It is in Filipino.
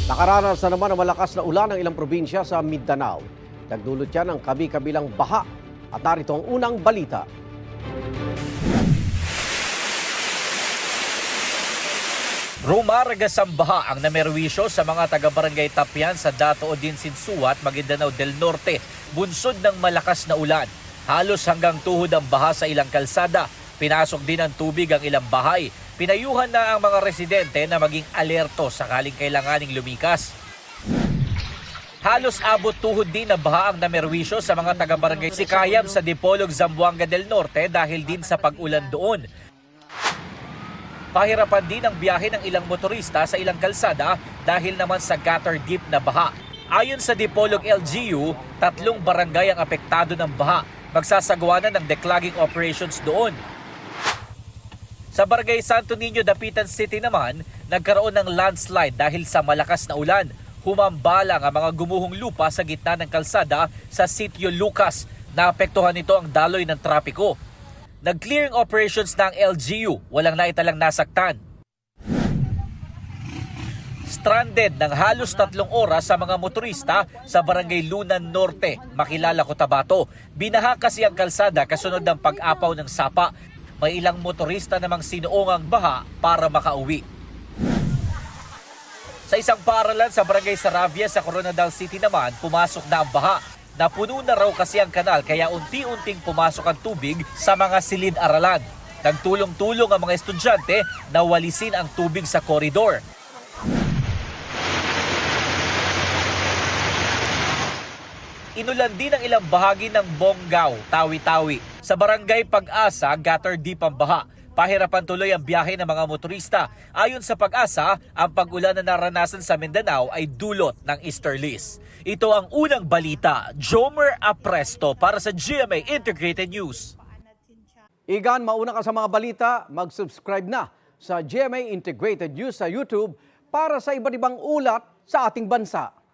Nakaranas na naman ng malakas na ulan ng ilang probinsya sa Mindanao. Nagdulot yan ng kabi-kabilang baha. At narito ang unang balita. Rumaragas ang baha ang namerwisyo sa mga taga-barangay Tapian sa Dato Odin Sinsuat, Maguindanao del Norte, bunsod ng malakas na ulan. Halos hanggang tuhod ang baha sa ilang kalsada. Pinasok din ng tubig ang ilang bahay. Pinayuhan na ang mga residente na maging alerto sakaling kailanganing lumikas. Halos abot tuhod din na baha ang namerwisyo sa mga taga-barangay Sikayam sa Dipolog, Zamboanga del Norte dahil din sa pag-ulan doon. Pahirapan din ang biyahe ng ilang motorista sa ilang kalsada dahil naman sa gutter deep na baha. Ayon sa Dipolog LGU, 3 barangay ang apektado ng baha. Magsasagawa na ng declogging operations doon. Sa Barangay Santo Niño, Dapitan City naman, nagkaroon ng landslide dahil sa malakas na ulan. Humambalang ang mga gumuhong lupa sa gitna ng kalsada sa Sitio Lucas. Naapektuhan nito ang daloy ng trapiko. Nag-clearing operations ng LGU, walang naitalang nasaktan. Stranded ng halos 3 oras sa mga motorista sa Barangay Lunan Norte, Makilala, Cotabato. Binaha kasi ang kalsada kasunod ng pag-apaw ng sapa. May ilang motorista namang sinuong ang baha para makauwi. Sa isang paaralan sa Barangay Saravia sa Coronadal City naman, pumasok na ang baha. Napuno na raw kasi ang kanal kaya unti-unting pumasok ang tubig sa mga silid-aralan. Nagtulong-tulong ang mga estudyante na walisin ang tubig sa koridor. Inulan din ang ilang bahagi ng Bonggao, Tawi-Tawi. Sa Barangay Pag-asa, gutter deep ang baha. Pahirapan tuloy ang biyahe ng mga motorista. Ayon sa Pag-asa, ang pag-ulan na naranasan sa Mindanao ay dulot ng easterlies. Ito ang unang balita. Jomer Apresto para sa GMA Integrated News. Igan, mauna ka sa mga balita, mag-subscribe na sa GMA Integrated News sa YouTube para sa iba't ibang ulat sa ating bansa.